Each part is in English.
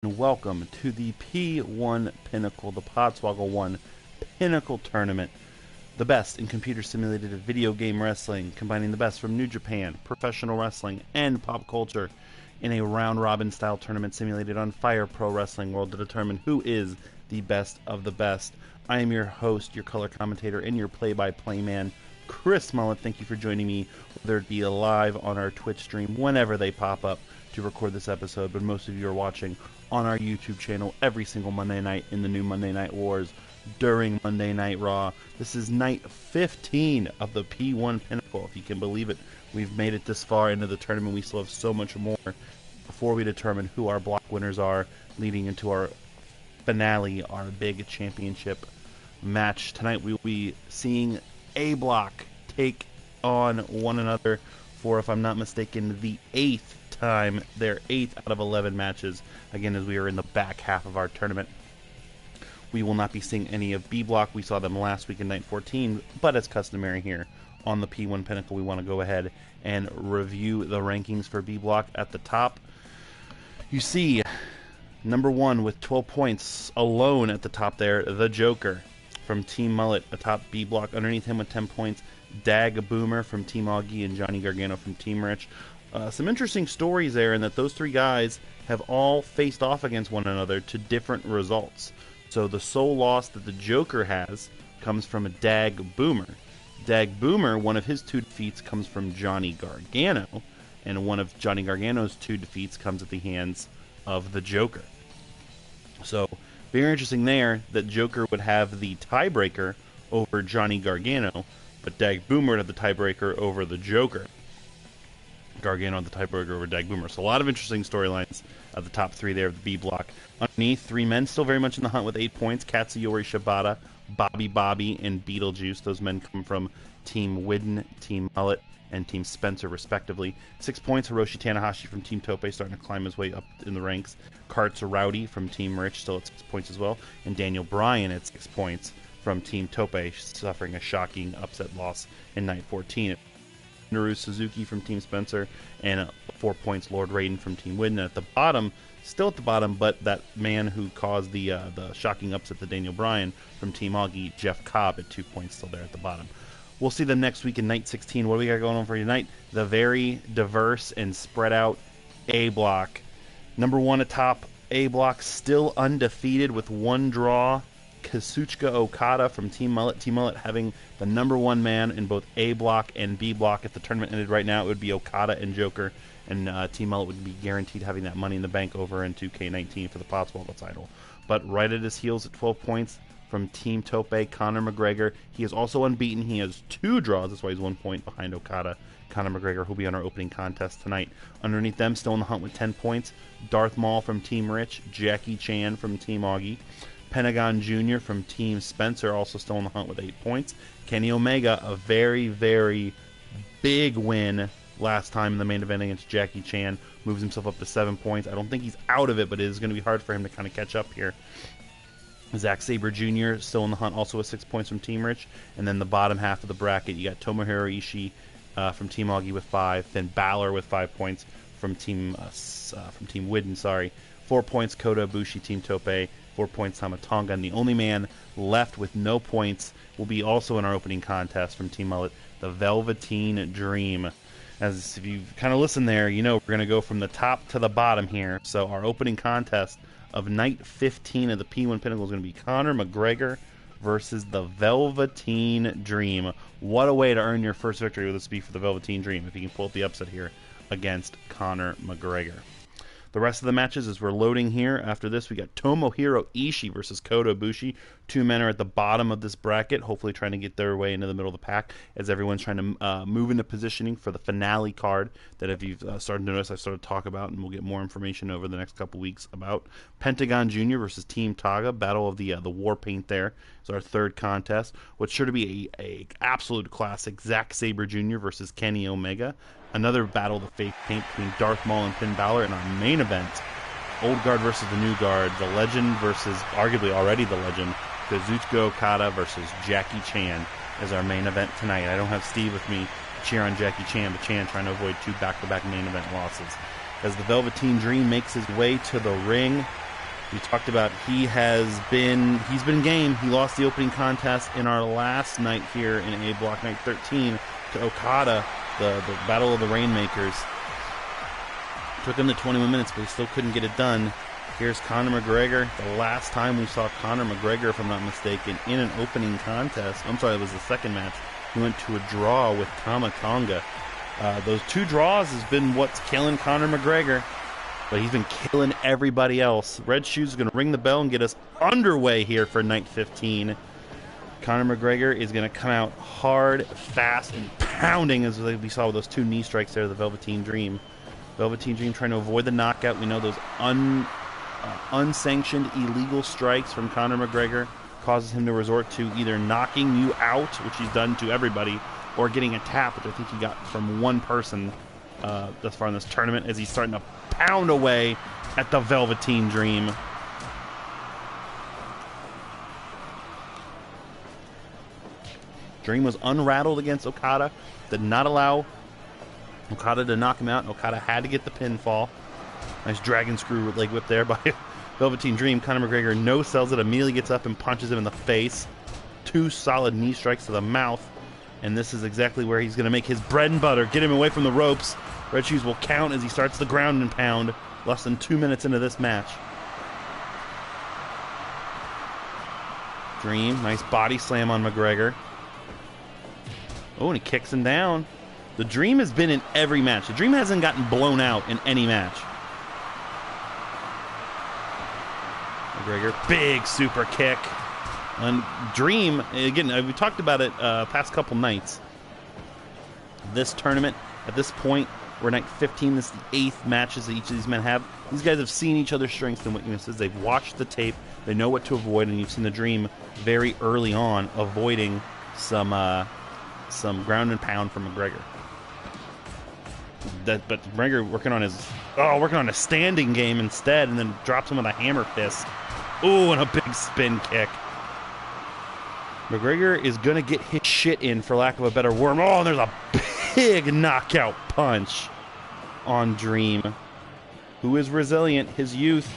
and welcome to the P1 Pinnacle, the Podswoggle 1 Pinnacle Tournament. The best in computer simulated video game wrestling, combining the best from New Japan, professional wrestling, and pop culture in a round-robin style tournament simulated on Fire Pro Wrestling World to determine who is the best of the best. I am your host, your color commentator, and your play-by-play man, Chris Mullet. Thank you for joining me, whether it be live on our Twitch stream whenever they pop up to record this episode, but most of you are watching on our YouTube channel every single Monday night in the new Monday Night Wars during Monday Night Raw. This is night 15 of the P1 Pinnacle. If you can believe it, we've made it this far into the tournament. We still have so much more before we determine who our block winners are leading into our finale, our big championship match. Tonight we will be seeing A Block take on one another for, if I'm not mistaken, the 8th time, their 8th out of 11 matches, again, as we are in the back half of our tournament. We will not be seeing any of B Block. We saw them last week in night 14, but as customary here on the P1 Pinnacle, we want to go ahead and review the rankings for B Block. At the top, you see number 1 with 12 points alone at the top there, the Joker from Team Mullet atop B Block. Underneath him with 10 points, Dag Boomer from Team Augie and Johnny Gargano from Team Rich. Some interesting stories there in that those three guys have all faced off against one another to different results. So the sole loss that the Joker has comes from a Dag Boomer. Dag Boomer, one of his 2 defeats comes from Johnny Gargano, and one of Johnny Gargano's 2 defeats comes at the hands of the Joker. So very interesting there that Joker would have the tiebreaker over Johnny Gargano, but Dag Boomer had the tiebreaker over the Joker. Gargano on the tiebreaker over Dag Boomer. So a lot of interesting storylines at the top 3 there of the B Block. Underneath, 3 men still very much in the hunt with 8 points. Katsuyori Shibata, Bobby, and Beetlejuice. Those men come from Team Widden, Team Mullet, and Team Spencer, respectively. 6 points, Hiroshi Tanahashi from Team Tope, starting to climb his way up in the ranks. Karts Rowdy from Team Rich, still at 6 points as well. And Daniel Bryan at 6 points from Team Tope, suffering a shocking upset loss in night 14. Naru Suzuki from Team Spencer, and 4 points, Lord Raiden from Team Widden. At the bottom, still at the bottom, but that man who caused the shocking upset to Daniel Bryan from Team Augie, Jeff Cobb, at 2 points, still there at the bottom. We'll see them next week in night 16. What do we got going on for tonight? The very diverse and spread out A Block. Number 1 atop, A Block still undefeated with 1 draw. Kazuchika Okada from Team Mullet. Team Mullet having the number 1 man in both A Block and B Block. If the tournament ended right now, it would be Okada and Joker, and Team Mullet would be guaranteed having that Money in the Bank over in 2K19 for the Podswoggle title. But right at his heels at 12 points from Team Tope, Conor McGregor. He is also unbeaten. He has 2 draws. That's why he's 1 point behind Okada. Conor McGregor, who'll be on our opening contest tonight. Underneath them, still in the hunt with 10 points, Darth Maul from Team Rich, Jackie Chan from Team Augie, Pentagon Jr. from Team Spencer, also still in the hunt with 8 points. Kenny Omega, a very, very big win last time in the main event against Jackie Chan, moves himself up to 7 points. I don't think he's out of it, but it is going to be hard for him to kind of catch up here. Zack Sabre Jr. still in the hunt, also with 6 points from Team Rich. And then the bottom half of the bracket, you got Tomohiro Ishii from Team Augie with 5, then Balor with 5 points from Team Widden, sorry. 4 points, Kota Ibushi, Team Tope. 4 points, Tama Tonga. And the only man left with no points will be also in our opening contest from Team Mullet, the Velveteen Dream. As if you've kind of listened there, you know we're going to go from the top to the bottom here. So our opening contest of night 15 of the P1 Pinnacle is going to be Conor McGregor versus the Velveteen Dream. What a way to earn your first victory with this be for the Velveteen Dream if you can pull up the upset here against Conor McGregor. The rest of the matches, as we're loading here, after this, we got Tomohiro Ishii versus Kota Ibushi. 2 men are at the bottom of this bracket, hopefully trying to get their way into the middle of the pack, as everyone's trying to move into positioning for the finale card that, if you've started to notice, I've started to talk about, and we'll get more information over the next couple weeks about. Pentagon Jr. versus Team Taga, battle of the war paint there is our 3rd contest. What's sure to be a absolute classic, Zack Sabre Jr. versus Kenny Omega. Another battle of the fake paint between Darth Maul and Finn Balor in our main event. Old Guard versus the New Guard. The Legend versus, arguably already the Legend, Kazuchika Okada versus Jackie Chan is our main event tonight. I don't have Steve with me to cheer on Jackie Chan, but Chan trying to avoid 2 back-to-back main event losses. As the Velveteen Dream makes his way to the ring, We talked about he's been game. He lost the opening contest in our last night here in A Block, night 13, to Okada, the Battle of the Rainmakers. Took him to 21 minutes, but he still couldn't get it done. Here's Conor McGregor. The last time we saw Conor McGregor, if I'm not mistaken, in an opening contest, I'm sorry, it was the second match, he went to a draw with Tama Tonga. Those two draws has been what's killing Conor McGregor, but he's been killing everybody else. Red Shoes is going to ring the bell and get us underway here for night 15. Conor McGregor is going to come out hard, fast, and pounding, as we saw with those two knee strikes there, the Velveteen Dream. Velveteen Dream trying to avoid the knockout. We know those unsanctioned illegal strikes from Conor McGregor causes him to resort to either knocking you out, which he's done to everybody, or getting a tap, which I think he got from one person thus far in this tournament, as he's starting to pound away at the Velveteen Dream. Dream was unrattled against Okada, did not allow Okada to knock him out, and Okada had to get the pinfall. Nice dragon screw leg whip there by Velveteen Dream. Conor McGregor no-sells it, immediately gets up and punches him in the face. Two solid knee strikes to the mouth, and this is exactly where he's going to make his bread and butter, get him away from the ropes. Red Shoes will count as he starts the ground and pound, less than 2 minutes into this match. Dream, nice body slam on McGregor. Oh, and he kicks him down. The Dream has been in every match. The Dream hasn't gotten blown out in any match. McGregor, big super kick. And Dream, again, we talked about it past couple nights. This tournament, at this point, we're night 15. This is the 8th matches that each of these men have. These guys have seen each other's strengths and weaknesses. They've watched the tape. They know what to avoid, and you've seen the Dream very early on avoiding some ground and pound from McGregor. But McGregor working on a standing game instead, and then drops him with a hammer fist. Ooh, and a big spin kick. McGregor is gonna get his shit in, for lack of a better word. Oh, and there's a big knockout punch on Dream, who is resilient. His youth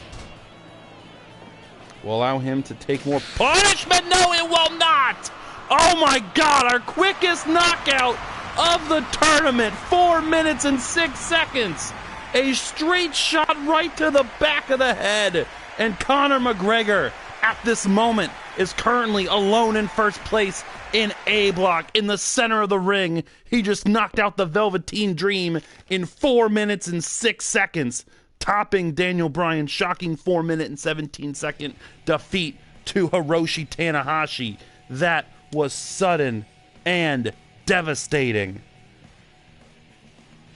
will allow him to take more punishment. No, it will not. Oh my God, our quickest knockout of the tournament, 4 minutes and 6 seconds. A straight shot right to the back of the head. And Conor McGregor, at this moment, is currently alone in first place in A Block, in the center of the ring. He just knocked out the Velveteen Dream in 4 minutes and 6 seconds, topping Daniel Bryan's shocking 4 minute and 17-second defeat to Hiroshi Tanahashi. That was sudden and devastating.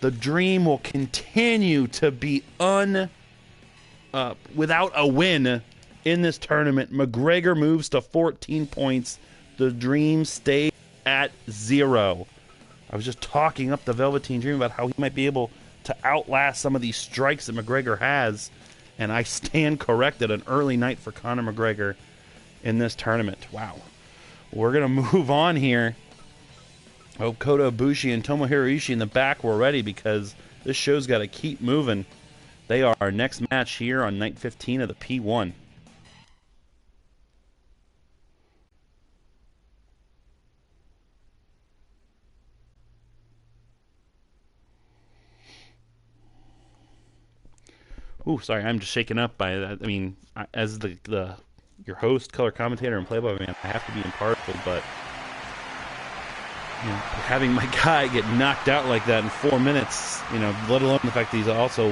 The Dream will continue to be without a win in this tournament. McGregor moves to 14 points. The Dream stays at 0. I was just talking up the Velveteen Dream about how he might be able to outlast some of these strikes that McGregor has, and I stand corrected. An early night for Conor McGregor in this tournament. Wow. We're going to move on here. I hope Kota Ibushi and Tomohiro Ishii in the back were ready, because this show's got to keep moving. They are our next match here on night 15 of the P1. Ooh, sorry, I'm just shaken up by that. I mean, as your host, color commentator, and play-by-man, I have to be impartial, but having my guy get knocked out like that in 4 minutes, let alone the fact that he's also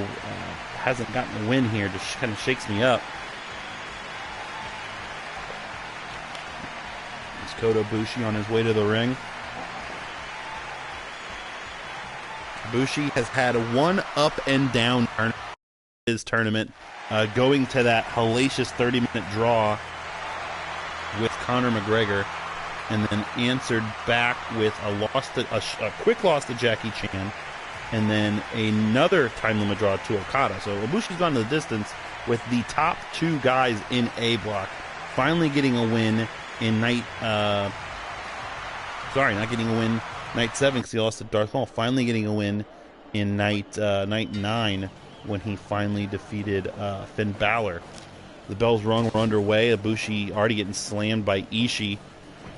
hasn't gotten a win here, just kind of shakes me up. It's Kota Ibushi on his way to the ring. Ibushi has had one up and down turn his tournament, going to that hellacious 30-minute draw with Conor McGregor, and then answered back with a quick loss to Jackie Chan, and then another time limit draw to Okada. So Ibushi's gone to the distance with the top two guys in A Block, finally getting a win in night. Not getting a win night 7 because he lost to Darth Maul. Finally getting a win in night 9 when he finally defeated Finn Balor. The bell's rung, we're underway. Ibushi already getting slammed by Ishii.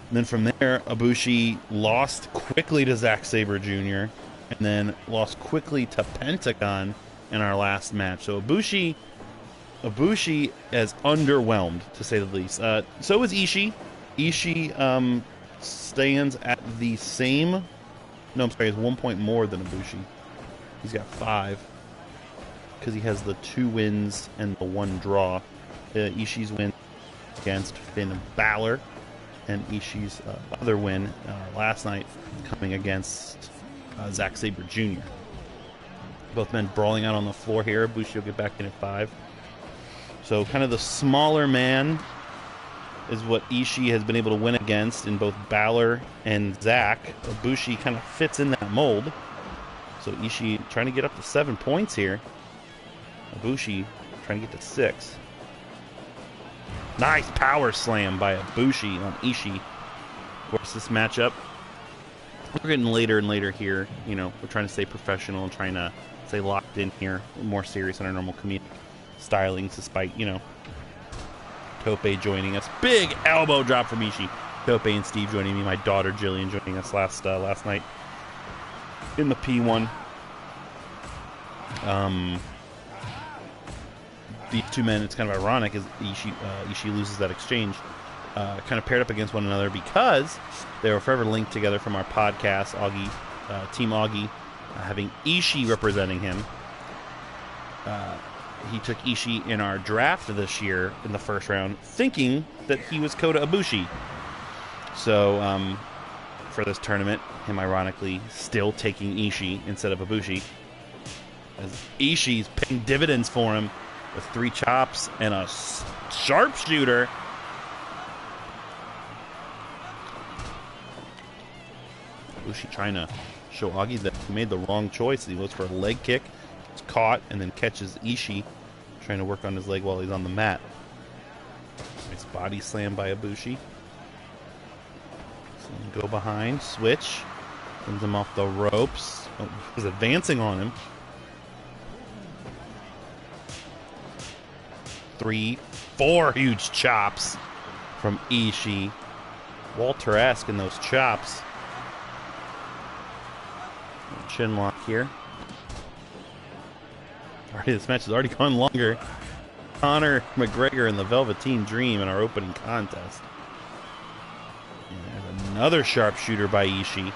And then from there, Ibushi lost quickly to Zack Sabre Jr. and then lost quickly to Pentagon in our last match. So Ibushi is underwhelmed, to say the least. So is Ishii. Ishii stands at the same... No, I'm sorry, he has 1 point more than Ibushi. He's got 5 because he has the 2 wins and the 1 draw. Ishii's win against Finn Balor, and Ishii's other win last night coming against Zack Sabre Jr. Both men brawling out on the floor here. Ibushi will get back in at 5. So kind of the smaller man is what Ishii has been able to win against in both Balor and Zack. Ibushi kind of fits in that mold. So Ishii trying to get up to 7 points here. Ibushi trying to get to 6. Nice power slam by Ibushi on Ishii. Of course, this matchup, we're getting later and later here. You know, we're trying to stay professional and trying to stay locked in here, more serious than our normal comedic stylings, despite, you know, Tope joining us. Big elbow drop from Ishii. Tope and Steve joining me. My daughter Jillian joining us last night in the P1. These two men, it's kind of ironic, as Ishii loses that exchange, kind of paired up against one another because they were forever linked together from our podcast, Team Augie, having Ishii representing him. He took Ishii in our draft this year in the first round, thinking that he was Kota Ibushi. So, for this tournament, him ironically still taking Ishii instead of Ibushi, as Ishii's paying dividends for him with 3 chops and a sharpshooter. Ibushi trying to show Augie that he made the wrong choice. He looks for a leg kick, gets caught, and then catches Ishii trying to work on his leg while he's on the mat. Nice body slam by Ibushi. So go behind, switch, sends him off the ropes. Oh, he's advancing on him. 3, 4 huge chops from Ishii. Walter-esque in those chops. Chin lock here. Already, this match has already gone longer. Conor McGregor and the Velveteen Dream in our opening contest. And there's another sharpshooter by Ishii.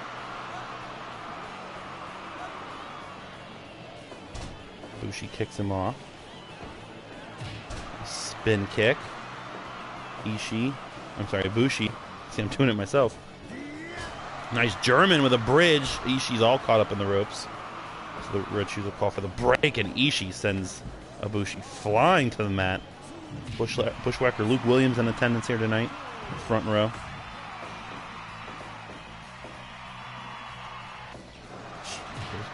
Ibushi kicks him off. Spin kick. Ibushi. See, I'm doing it myself. Nice German with a bridge. Ishii's all caught up in the ropes. So the Red Shoes will call for the break, and Ishii sends Ibushi flying to the mat. Bushwhacker Luke Williams in attendance here tonight. Front row.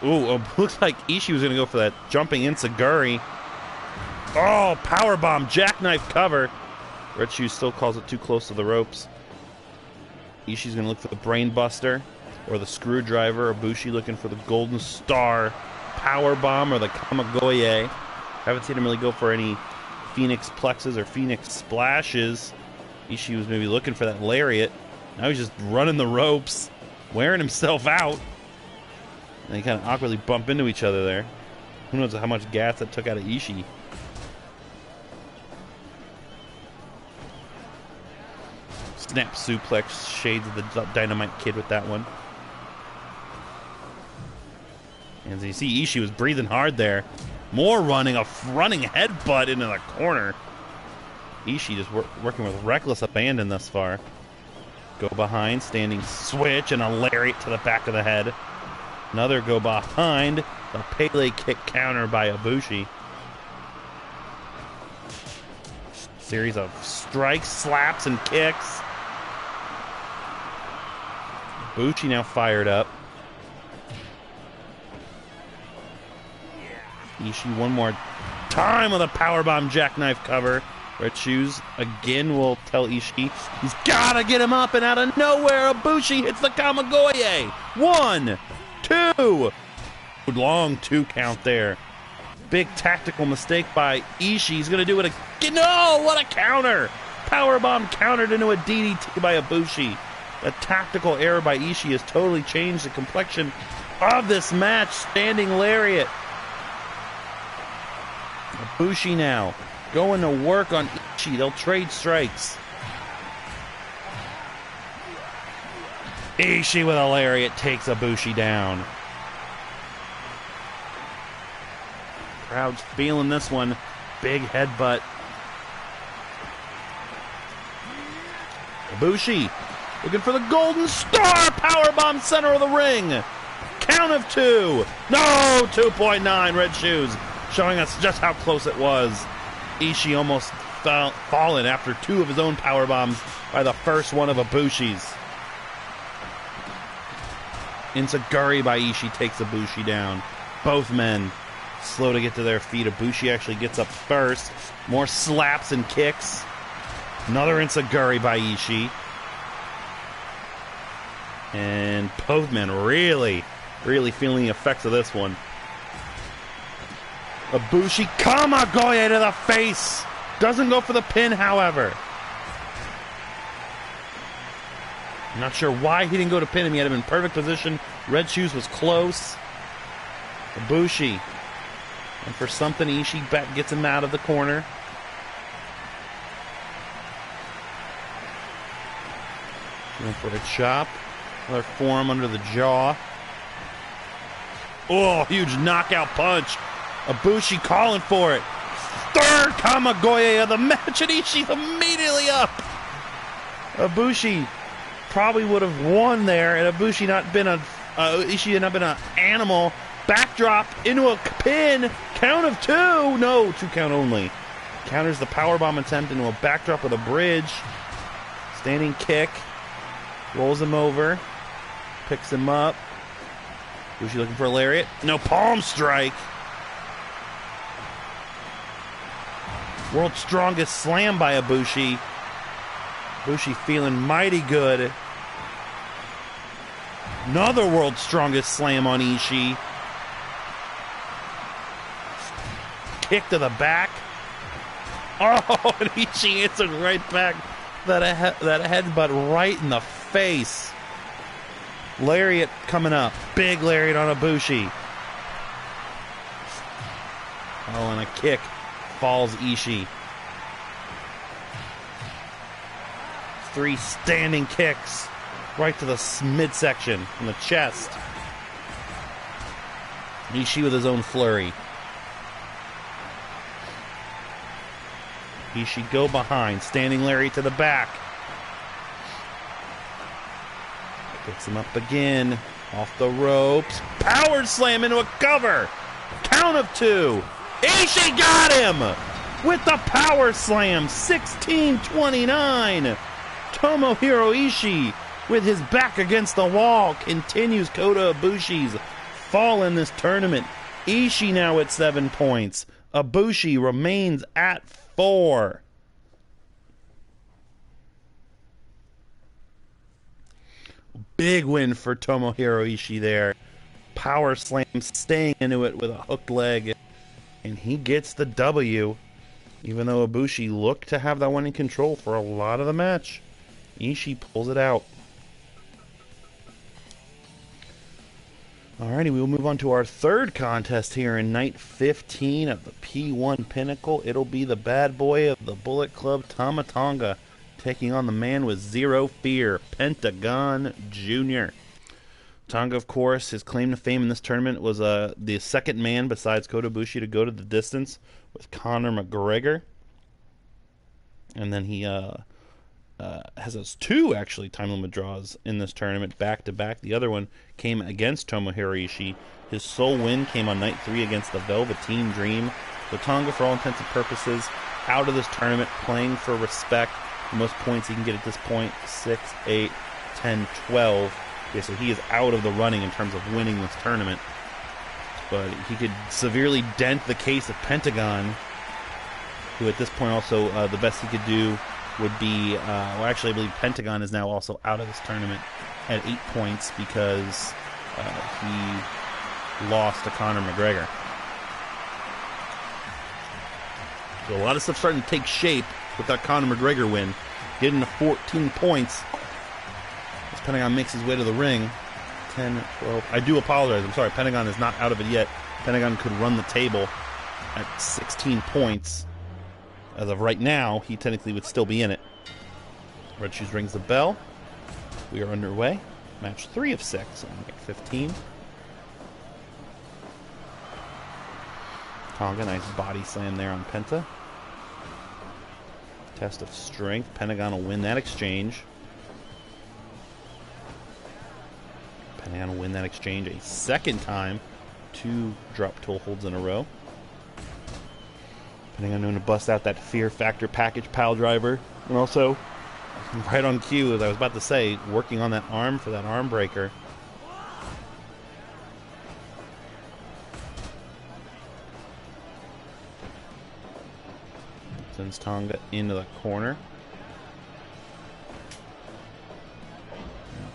Ooh, looks like Ishii was going to go for that jumping enziguri. Oh, powerbomb, jackknife cover. Red Shoes still calls it too close to the ropes. Ishii's going to look for the brain buster or the screwdriver. Ibushi looking for the golden star powerbomb or the kamagoye. Haven't seen him really go for any phoenix plexes or phoenix splashes. Ishii was maybe looking for that lariat. Now he's just running the ropes, wearing himself out. And they kind of awkwardly bump into each other there. Who knows how much gas that took out of Ishii. Snap suplex, shades of the Dynamite Kid with that one. And as you see, Ishii was breathing hard there. More running, a running headbutt into the corner. Ishii just working with reckless abandon thus far. Go behind, standing switch, and a lariat to the back of the head. Another go behind, a Pele kick counter by Ibushi. Series of strikes, slaps, and kicks. Ibushi now fired up. Ishii one more time with a powerbomb jackknife cover. Red Shoes again will tell Ishii he's gotta get him up, and out of nowhere Ibushi hits the kamagoye. 1, 2. Long 2 count there. Big tactical mistake by Ishii. He's going to do it again. No, what a counter! Powerbomb countered into a DDT by Ibushi. A tactical error by Ishii has totally changed the complexion of this match. Standing lariat. Ibushi now going to work on Ishii. They'll trade strikes. Ishii with a lariat takes Ibushi down. Crowd's feeling this one. Big headbutt. Ibushi looking for the golden star. Powerbomb center of the ring. Count of 2. No, 2.9. Red shoes showing us just how close it was. Ishii almost fallen after 2 of his own powerbombs by the first one of Ibushi's. Enziguri by Ishii takes Ibushi down. Both men slow to get to their feet. Ibushi actually gets up first. More slaps and kicks. Another Enziguri by Ishii. And both men really feeling the effects of this one. Ibushi Kamagoye to the face. Doesn't go for the pin, however. I'm not sure why he didn't go to pin him. He had him in perfect position. Red Shoes was close. Ibushi. And for something, Ishii gets him out of the corner. Going for a chop. Another forearm under the jaw. Oh, huge knockout punch. Ibushi calling for it. Third Kamagoye of the match, and Ishii's immediately up. Ibushi probably would have won there, and Ishii had not been an animal. Backdrop into a pin. Count of 2. No, 2 count only. Counters the powerbomb attempt into a backdrop with a bridge. Standing kick. Rolls him over. Picks him up. Ibushi looking for a lariat. No, palm strike. World's strongest slam by Ibushi. Ibushi feeling mighty good. Another world's strongest slam on Ishii. Kick to the back. Oh, and Ishii answered right back. That headbutt right in the face. Lariat coming up. Big lariat on Ibushi. Oh, and a kick. Falls Ishii. 3 standing kicks right to the midsection in the chest. Ishii with his own flurry. Ishii go behind. Standing lariat to the back. Picks him up again. Off the ropes. Power slam into a cover. Count of 2. Ishii got him with the power slam. 16-29. Tomohiro Ishii with his back against the wall continues Kota Ibushi's fall in this tournament. Ishii now at 7 points. Ibushi remains at 4. Big win for Tomohiro Ishii there. Power slam, staying into it with a hooked leg. And he gets the W, even though Ibushi looked to have that one in control for a lot of the match. Ishii pulls it out. Alrighty, we will move on to our third contest here in night 15 of the P1 Pinnacle. It'll be the bad boy of the Bullet Club, Tama Tonga, taking on the man with zero fear, Pentagon Jr. Tonga, of course, his claim to fame in this tournament was the second man besides Kota Ibushi to go to the distance with Conor McGregor. And then he has those 2, actually, time limit draws in this tournament back-to-back. The other one came against Tomohiro Ishii. His sole win came on night 3 against the Velveteen Dream. So Tonga, for all intents and purposes, out of this tournament, playing for respect. The most points he can get at this point, 6, 8, 10, 12. Okay, so he is out of the running in terms of winning this tournament. But he could severely dent the case of Pentagon, who at this point also, the best he could do would be, well, actually I believe Pentagon is now also out of this tournament at 8 points because he lost to Conor McGregor. So a lot of stuff starting to take shape with that Conor McGregor win. Getting to 14 points as Pentagon makes his way to the ring. 10, 12. I do apologize. I'm sorry. Pentagon is not out of it yet. Pentagon could run the table at 16 points. As of right now, he technically would still be in it. Red Shoes rings the bell. We are underway. Match 3 of 6. I'm at 15. Tonga, nice body slam there on Penta. Test of strength. Pentagon will win that exchange. Pentagon will win that exchange a second time. 2 drop toe holds in a row. Pentagon known to bust out that Fear Factor package pile driver. And also, right on cue, as I was about to say, working on that arm for that arm breaker. Sends Tonga into the corner.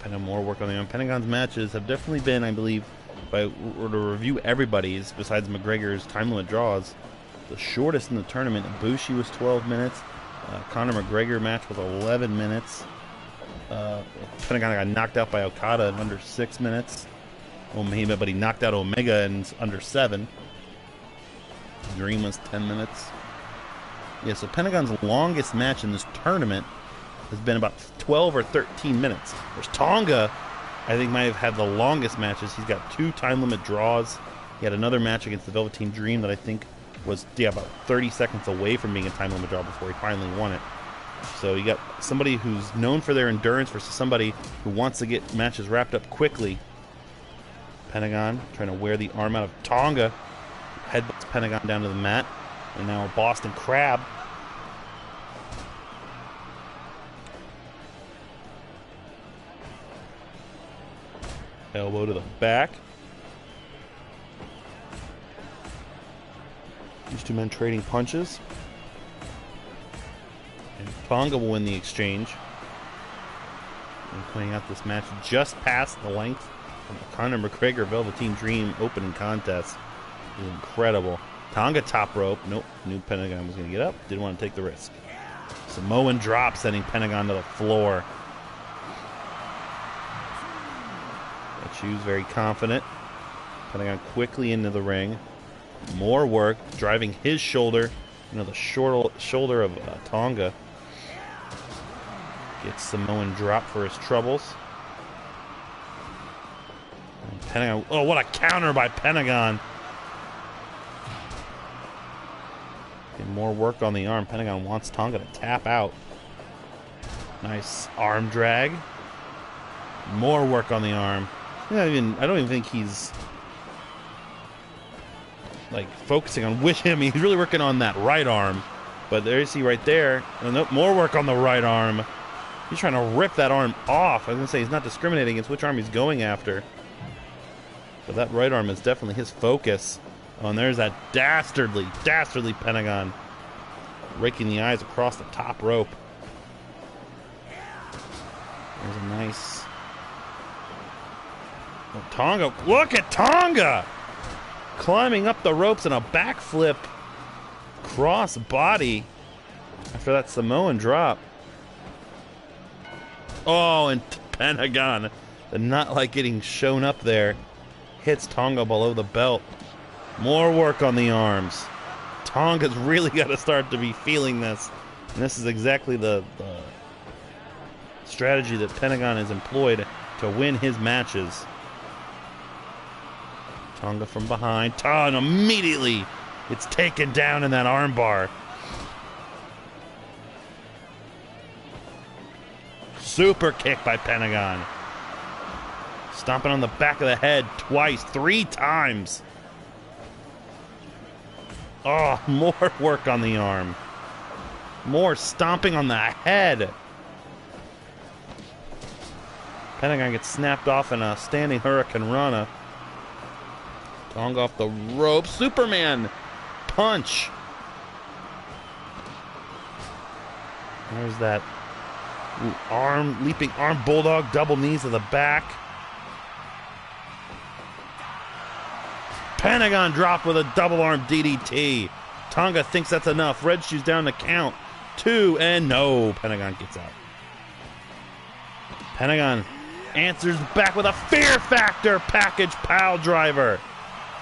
Pentagon more work on the arm. Pentagon's matches have definitely been, I believe, if I were to review everybody's, besides McGregor's time limit draws, the shortest in the tournament. Ibushi was 12 minutes. Conor McGregor match was 11 minutes. Pentagon got knocked out by Okada in under 6 minutes. Omega, but he knocked out Omega in under 7. Dream was 10 minutes. Yeah, so Pentagon's longest match in this tournament has been about 12 or 13 minutes. Whereas Tonga, I think, might have had the longest matches. He's got 2 time limit draws. He had another match against the Velveteen Dream that I think was about 30 seconds away from being a time limit draw before he finally won it. So you got somebody who's known for their endurance versus somebody who wants to get matches wrapped up quickly. Pentagon trying to wear the arm out of Tonga. Headbutts Pentagon down to the mat. And now a Boston Crab. Elbow to the back. These 2 men trading punches. And Tonga will win the exchange. And pointing out this match just past the length of the Conor McGregor Velveteen Dream opening contest. It was incredible. Tonga top rope. Nope. Knew Pentagon was going to get up. Didn't want to take the risk. Samoan drop sending Pentagon to the floor. That shoe's very confident. Pentagon quickly into the ring. More work. Driving his shoulder into the shoulder of Tonga. Gets Samoan drop for his troubles. And Pentagon. Oh, what a counter by Pentagon. More work on the arm. Pentagon wants Tonga to tap out. Nice arm drag. More work on the arm. I don't even think he's like focusing on which him. He's really working on that right arm. But there you see right there. Nope, more work on the right arm. He's trying to rip that arm off. I was gonna say he's not discriminating against which arm he's going after. But that right arm is definitely his focus. Oh, and there's that dastardly Pentagon raking the eyes across the top rope. There's a nice... Oh, Tonga. Look at Tonga! Climbing up the ropes in a backflip cross body after that Samoan drop. Oh, and Pentagon, not like getting shown up there, hits Tonga below the belt. More work on the arms. Tonga's really got to start to be feeling this. And this is exactly the strategy that Pentagon has employed to win his matches. Tonga from behind. And immediately it's taken down in that armbar. Super kick by Pentagon. Stomping on the back of the head twice, 3 times. Oh, more work on the arm. More stomping on the head. Pentagon gets snapped off in a standing Hurricane Rana. Tonga off the rope. Superman punch. There's that leaping arm bulldog, double knees to the back. Pentagon drop with a double arm DDT. Tonga thinks that's enough. Red Shoes down to count 2, and no, Pentagon gets out. Pentagon answers back with a Fear Factor package pile driver.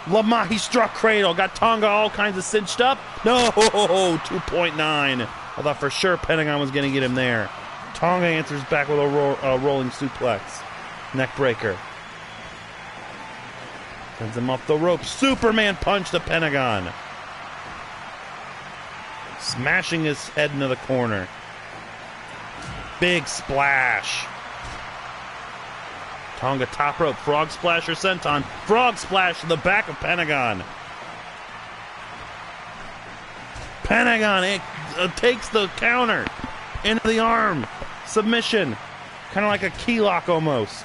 Lamahi struck cradle, got Tonga all kinds of cinched up. No, 2.9. I thought for sure Pentagon was going to get him there. Tonga answers back with a rolling suplex. Neck breaker. Sends him off the rope. Superman punch to Pentagon. Smashing his head into the corner. Big splash. Tonga top rope. Frog splash or senton. Frog splash to the back of Pentagon. Pentagon takes the counter into the arm. Submission. Kind of like a key lock almost.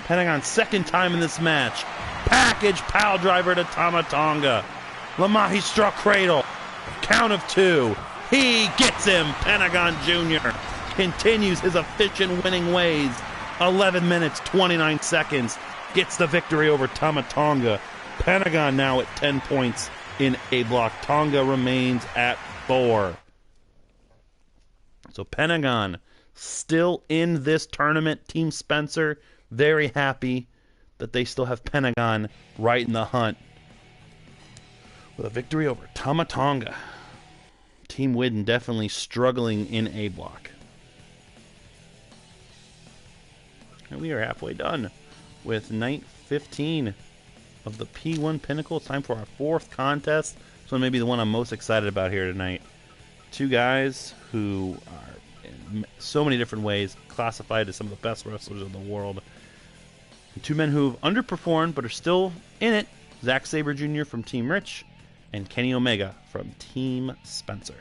Pentagon's second time in this match. Package pile driver to Tama Tonga. Lamahi struck cradle. Count of 2. He gets him. Pentagon Jr. continues his efficient winning ways. 11 minutes, 29 seconds. Gets the victory over Tama Tonga. Pentagon now at 10 points in A block. Tonga remains at 4. So Pentagon still in this tournament. Team Spencer very happy that they still have Pentagon right in the hunt with a victory over Tama Tonga. Team Widden definitely struggling in A block. And we are halfway done with night 15 of the P1 Pinnacle. It's time for our 4th contest. This one may be the one I'm most excited about here tonight. 2 guys who are in so many different ways classified as some of the best wrestlers in the world. And 2 men who've underperformed but are still in it. Zack Sabre Jr. from Team Rich and Kenny Omega from Team Spencer.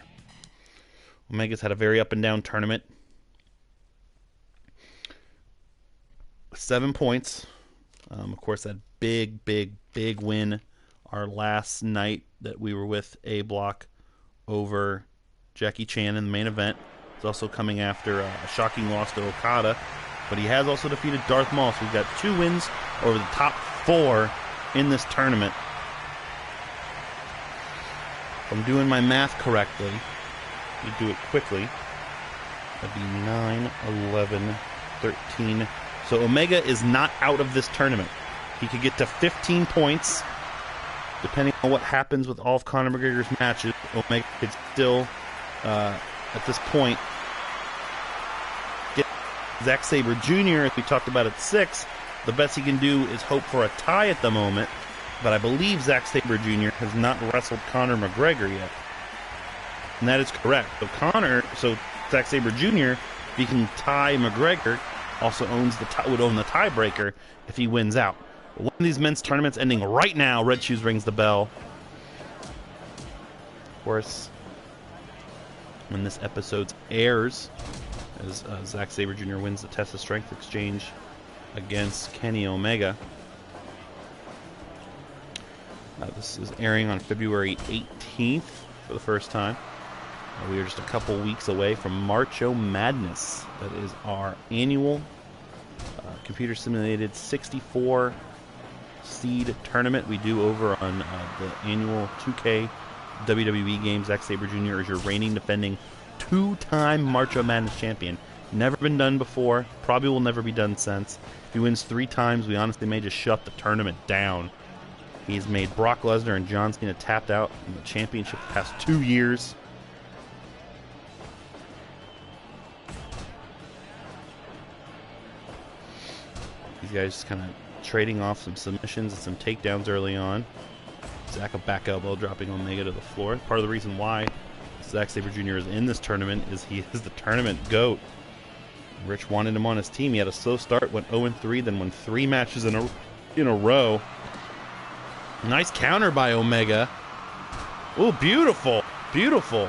Omega's had a very up and down tournament. 7 points. Of course, that big win our last night that we were with A block over Jackie Chan in the main event. He's also coming after a shocking loss to Okada, but he has also defeated Darth Maul. So we've got 2 wins over the top 4 in this tournament. If I'm doing my math correctly, you do it quickly. That'd be 9, 11, 13. So Omega is not out of this tournament. He could get to 15 points. Depending on what happens with all of Conor McGregor's matches, Omega could still, at this point, get Zack Sabre Jr., as we talked about at 6. The best he can do is hope for a tie at the moment. But I believe Zack Sabre Jr. has not wrestled Conor McGregor yet. And that is correct. So Zack Sabre Jr., if he can tie McGregor, also would own the tiebreaker if he wins out. But one of these men's tournaments ending right now. Red Shoes rings the bell. Of course, when this episode airs, as Zack Sabre Jr. wins the Test of Strength exchange against Kenny Omega. This is airing on February 18th for the first time. We are just a couple weeks away from Marcho Madness. That is our annual computer-simulated 64 seed tournament we do over on the annual 2K WWE game. Zack Sabre Jr. is your reigning, defending 2-time Marcho Madness champion. Never been done before. Probably will never be done since. If he wins 3 times, we honestly may just shut the tournament down. He's made Brock Lesnar and John Cena tapped out in the championship the past 2 years. These guys just kind of trading off some submissions and some takedowns early on. Zack a back elbow dropping Omega to the floor. Part of the reason why Zack Sabre Jr. is in this tournament is he is the tournament GOAT. Rich wanted him on his team. He had a slow start, went 0-3, then won 3 matches in a row. Nice counter by Omega. Oh, beautiful. Beautiful.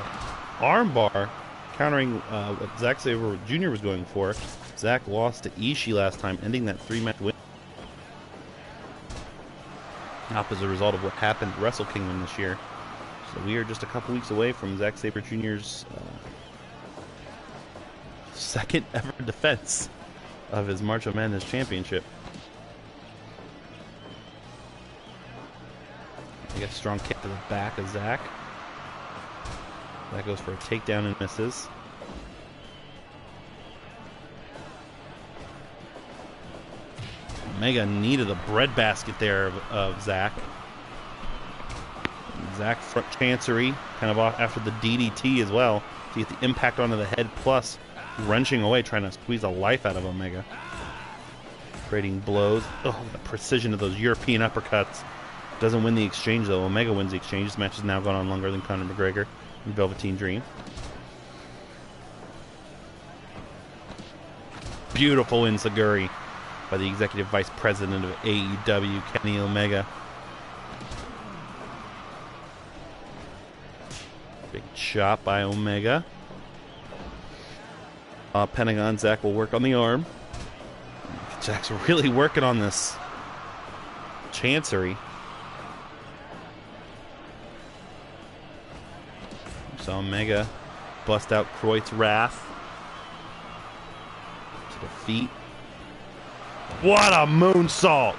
Armbar. Countering what Zack Sabre Jr. was going for. Zack lost to Ishii last time, ending that 3-match win. Up as a result of what happened at Wrestle Kingdom this year. So we are just a couple weeks away from Zack Sabre Jr.'s second ever defense of his Marcho Madness championship. You got a strong kick to the back of Zach. That goes for a takedown and misses. Omega needed a breadbasket there of Zach. Zach front chancery, kind of off after the DDT as well, to get the impact onto the head, plus wrenching away, trying to squeeze the life out of Omega. Trading blows. Oh, the precision of those European uppercuts. Doesn't win the exchange, though. Omega wins the exchange. This match has now gone on longer than Conor McGregor and Velveteen Dream. Beautiful enziguri by the Executive Vice President of AEW, Kenny Omega. Big chop by Omega. Pentagon, Zach will work on the arm. Zach's really working on this chancery. So Omega bust out Croyt's Wrath to the feet. What a moonsault!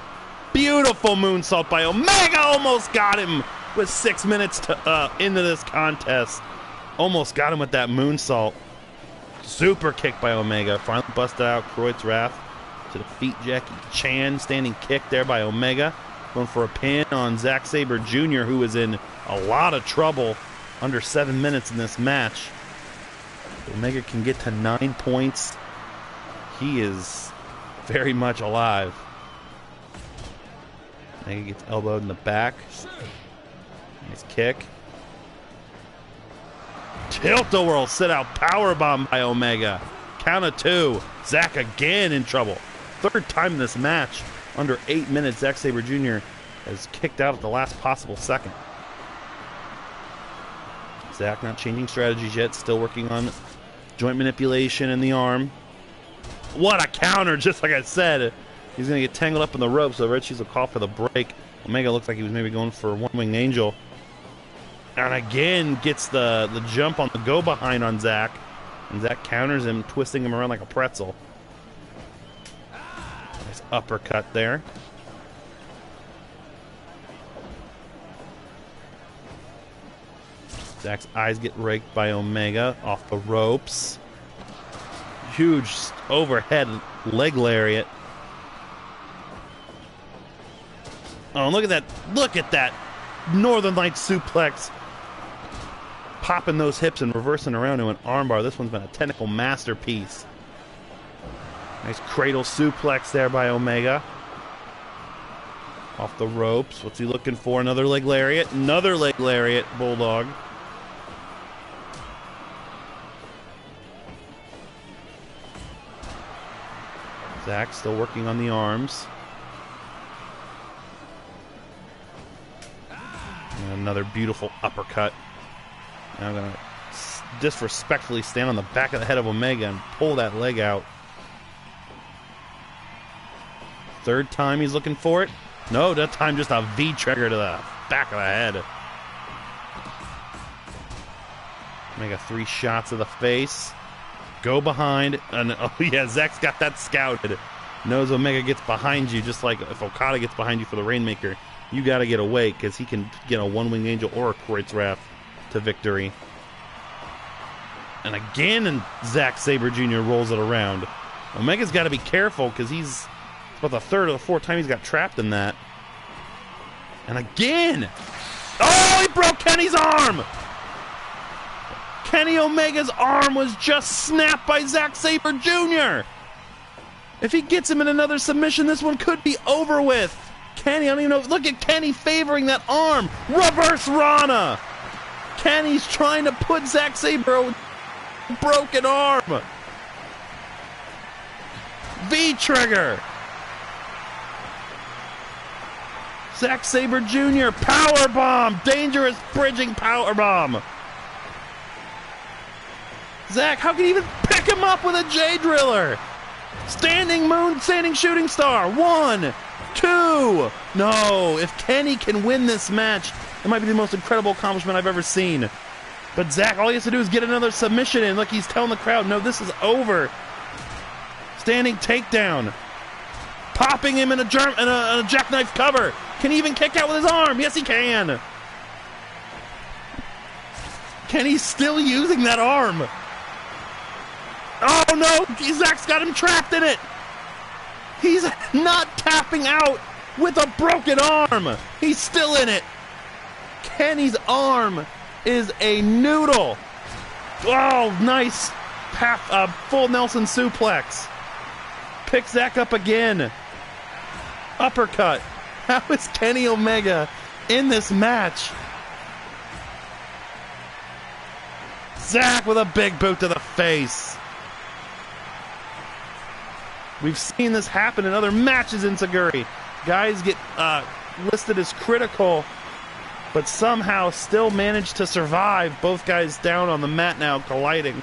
Beautiful moonsault by Omega. Almost got him with 6 minutes to into this contest. Almost got him with that moonsault. Super kick by Omega. Finally busted out Croyt's Wrath to the feet. Jackie Chan standing kick there by Omega. Going for a pin on Zack Sabre Jr., who is in a lot of trouble. Under 7 minutes in this match. Omega can get to 9 points. He is very much alive. Omega gets elbowed in the back. Nice kick. Tilt-a-whirl sit-out powerbomb by Omega. Count of 2. Zack again in trouble. Third time in this match. Under 8 minutes, Zack Sabre Jr. has kicked out at the last possible second. Zach not changing strategies yet, still working on joint manipulation in the arm. What a counter, just like I said. He's going to get tangled up in the rope, so Red Shoes will call for the break. Omega looks like he was maybe going for a one-winged angel. And again gets the jump on the go-behind on Zach. And Zach counters him, twisting him around like a pretzel. Nice uppercut there. Zach's eyes get raked by Omega off the ropes. Huge overhead leg lariat. Oh, look at that. Look at that. Northern Lights suplex. Popping those hips and reversing around to an armbar. This one's been a technical masterpiece. Nice cradle suplex there by Omega. Off the ropes. What's he looking for? Another leg lariat. Another leg lariat, Bulldog. Zach still working on the arms. And another beautiful uppercut. Now I'm going to disrespectfully stand on the back of the head of Omega and pull that leg out. Third time he's looking for it. No, that time just a V-trigger to the back of the head. Omega 3 shots of the face. Go behind, and oh yeah, Zach's got that scouted. Knows Omega gets behind you, just like if Okada gets behind you for the Rainmaker, you got to get away, because he can get a one-winged angel or a Croyt's Wrath to victory. And again, and Zack Sabre Jr. rolls it around. Omega's got to be careful, because he's about the third or the fourth time he's got trapped in that. And again! Oh, he broke Kenny's arm! Kenny Omega's arm was just snapped by Zack Sabre Jr. If he gets him in another submission, this one could be over with. Kenny, I don't even know. Look at Kenny favoring that arm. Reverse Rana. Kenny's trying to put Zack Sabre with a broken arm. V-trigger. Zack Sabre Jr. Powerbomb. Dangerous bridging powerbomb. Zach, how can you even pick him up with a J-Driller? Standing shooting star. 1, 2. No, if Kenny can win this match, it might be the most incredible accomplishment I've ever seen. But Zach, all he has to do is get another submission in. Look, he's telling the crowd, no, this is over. Standing takedown. Popping him in a jackknife cover. Can he even kick out with his arm? Yes, he can. Kenny's still using that arm. Oh no, Zach's got him trapped in it. He's not tapping out with a broken arm. He's still in it. Kenny's arm is a noodle. Oh, nice. Full Nelson suplex. Pick Zach up again. Uppercut. How is Kenny Omega in this match? Zach with a big boot to the face. We've seen this happen in other matches in Saguri. Guys get listed as critical, but somehow still manage to survive. Both guys down on the mat now, colliding.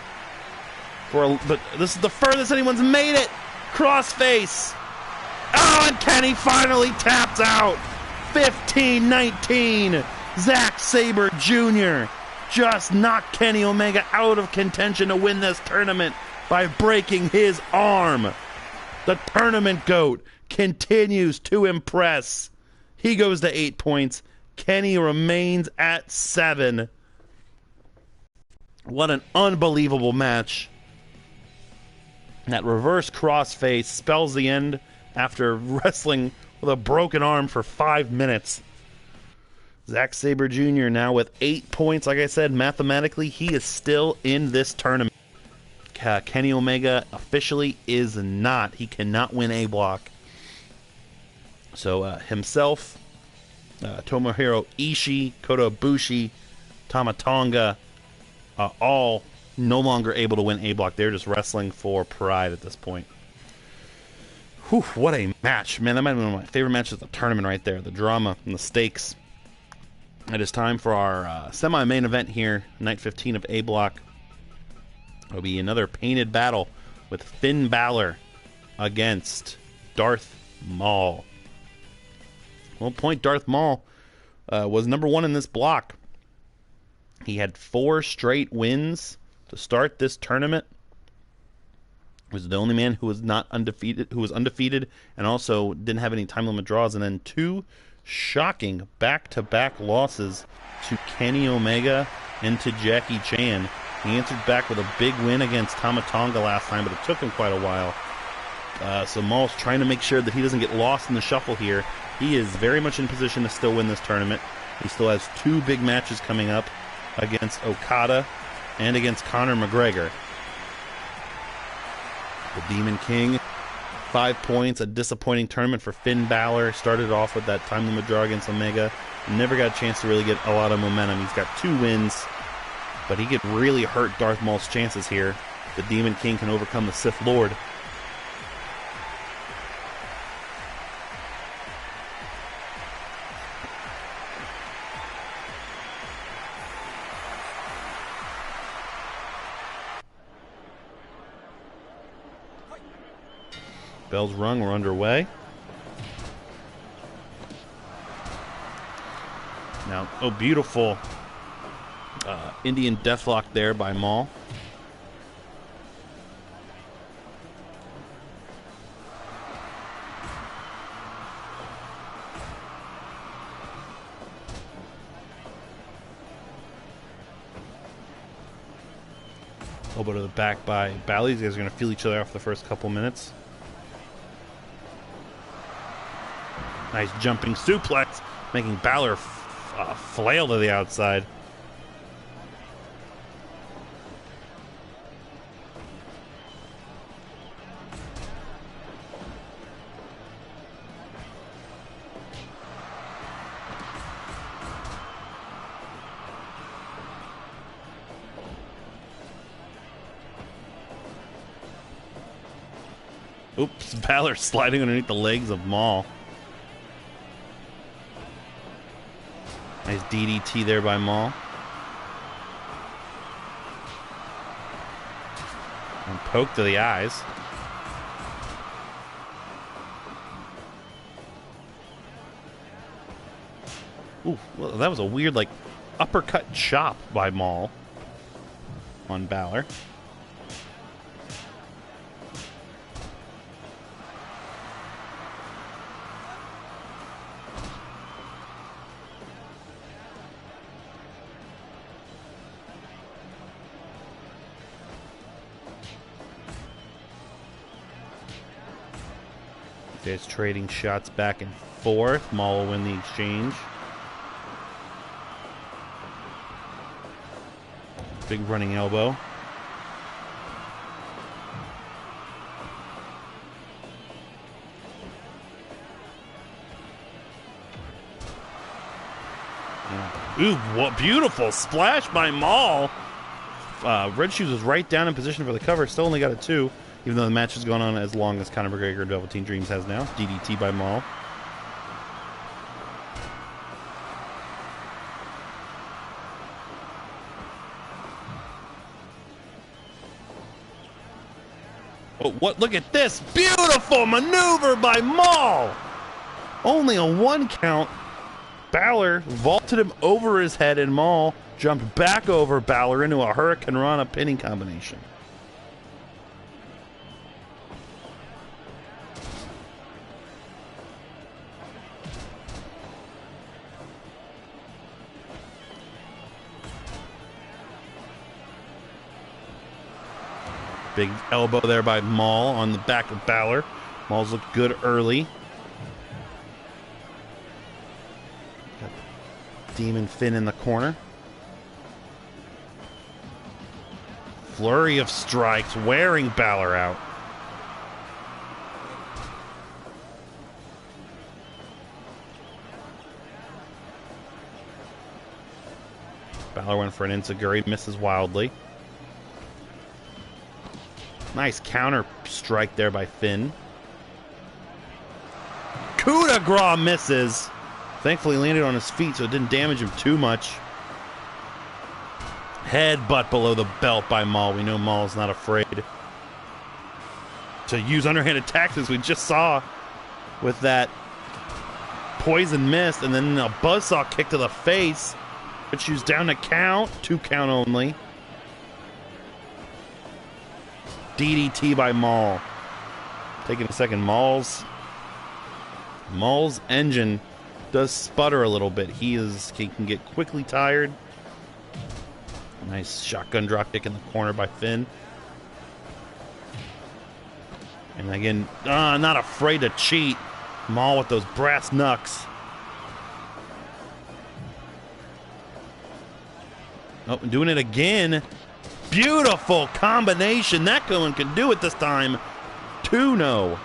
But this is the furthest anyone's made it. Crossface. Oh, and Kenny finally taps out. 15-19. Zack Sabre Jr. just knocked Kenny Omega out of contention to win this tournament by breaking his arm. The tournament GOAT continues to impress. He goes to 8 points. Kenny remains at 7. What an unbelievable match. That reverse crossface spells the end after wrestling with a broken arm for 5 minutes. Zack Sabre Jr. now with 8 points. Like I said, mathematically, he is still in this tournament. Kenny Omega officially is not. He cannot win A block. So himself, Tomohiro Ishii, Kota Ibushi, Tama Tonga, all no longer able to win A block. They're just wrestling for pride at this point. Whew, what a match. Man, that might have been one of my favorite matches of the tournament right there. The drama and the stakes. It is time for our semi-main event here, night 15 of A block. It'll be another painted battle with Finn Balor against Darth Maul. At one point, Darth Maul was number 1 in this block. He had 4 straight wins to start this tournament. He was the only man who was not undefeated, who was undefeated, and also didn't have any time limit draws. And then 2 shocking back-to-back losses to Kenny Omega and to Jackie Chan. He answered back with a big win against Tama Tonga last time, but it took him quite a while. So Maul's trying to make sure that he doesn't get lost in the shuffle here. He is very much in position to still win this tournament. He still has 2 big matches coming up against Okada and against Conor McGregor. The Demon King, 5 points, a disappointing tournament for Finn Balor. Started off with that time limit draw against Omega. Never got a chance to really get a lot of momentum. He's got 2 wins, but he could really hurt Darth Maul's chances here. The Demon King can overcome the Sith Lord. Bells rung, we're underway. Now, oh, beautiful Indian deathlock there by Maul. Elbow to the back by Balor. These guys are going to feel each other off the first couple minutes. Nice jumping suplex, making Balor flail to the outside. Oops, Balor sliding underneath the legs of Maul. Nice DDT there by Maul. And poke to the eyes. Ooh, well, that was a weird, like, uppercut chop by Maul on Balor. Guys trading shots back and forth. Maul will win the exchange. Big running elbow. Ooh, what beautiful splash by Maul. Red Shoes was right down in position for the cover. Still only got a 2, even though the match has gone on as long as Conor McGregor and Velveteen Dreams has now. DDT by Maul. Oh, what? Look at this beautiful maneuver by Maul. Only a 1 count. Balor vaulted him over his head, and Maul jumped back over Balor into a Hurricane Rana pinning combination. Big elbow there by Maul on the back of Balor. Maul's looked good early. Demon Finn in the corner. Flurry of strikes, wearing Balor out. Balor went for an enziguri, misses wildly. Nice counter strike there by Finn. Coup de grace misses. Thankfully landed on his feet so it didn't damage him too much. Headbutt below the belt by Maul. We know Maul's not afraid to use underhanded tactics. We just saw with that poison mist and then a buzzsaw kick to the face. But she's down to count. 2 count only. DDT by Maul. Taking a second. Maul's engine does sputter a little bit. He can get quickly tired. Nice shotgun drop kick in the corner by Finn. And again, not afraid to cheat. Maul with those brass knucks. Oh, doing it again. Beautiful combination. That one can do it this time. 2-0.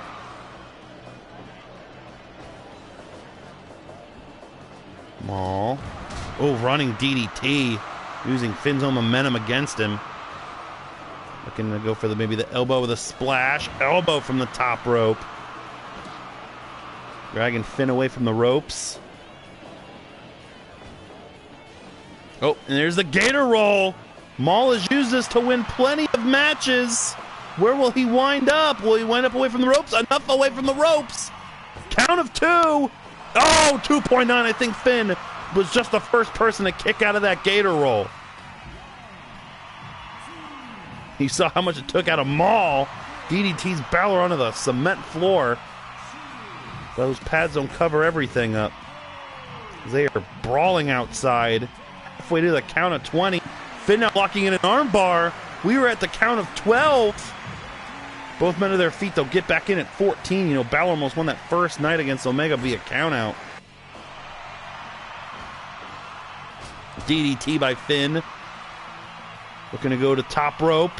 Maul. Oh, running DDT. Using Finn's own momentum against him. Looking to go for maybe the elbow with a splash. Elbow from the top rope. Dragging Finn away from the ropes. Oh, and there's the gator roll. Maul has used this to win plenty of matches. Where will he wind up? Will he wind up away from the ropes? Enough away from the ropes. Count of 2. Oh, 2.9. I think Finn was just the first person to kick out of that gator roll. He saw how much it took out of Maul. DDT's Balor onto the cement floor. Those pads don't cover everything up. They are brawling outside. Halfway to the count of 20. Finn now locking in an armbar. We were at the count of 12. Both men to their feet. They'll get back in at 14. You know, Balor almost won that first night against Omega via countout. DDT by Finn. Looking to go to top rope.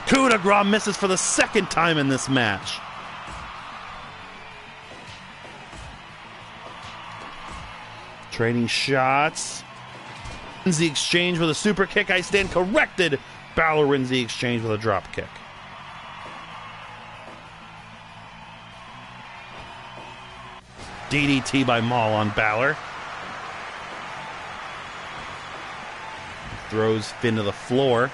Coup de grace misses for the second time in this match. Trading shots. Wins the exchange with a super kick. I stand corrected. Balor wins the exchange with a drop kick. DDT by Maul on Balor. Throws Finn to the floor.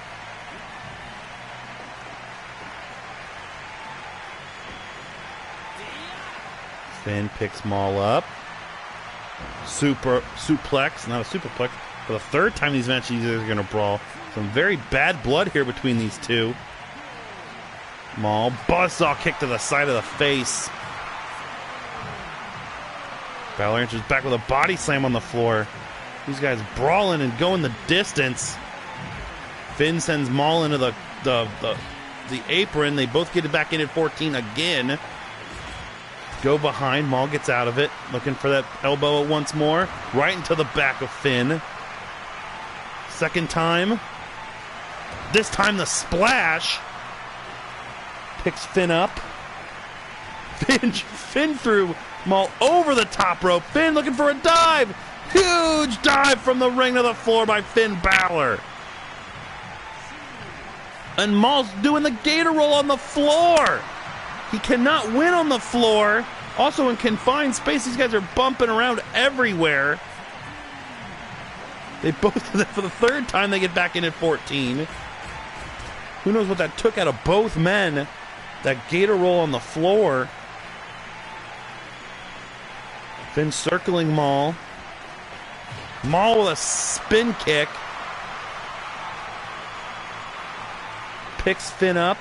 Finn picks Maul up. Suplex, not a superplex. For the third time these matches are going to brawl. Some very bad blood here between these two. Maul, buzzsaw kick to the side of the face. Balor enters back with a body slam on the floor. These guys brawling and going the distance. Finn sends Maul into the apron. They both get it back in at 14 again. go behind. Maul gets out of it. Looking for that elbow once more. Right into the back of Finn. Second time. This time the splash. Picks Finn up. Finn threw Maul over the top rope. Finn looking for a dive. Huge dive from the ring to the floor by Finn Balor. And Maul's doing the gator roll on the floor. He cannot win on the floor. Also in confined space, these guys are bumping around everywhere. They both, for the third time, they get back in at 14. Who knows what that took out of both men. That gator roll on the floor. Finn circling Maul. Maul with a spin kick. Picks Finn up.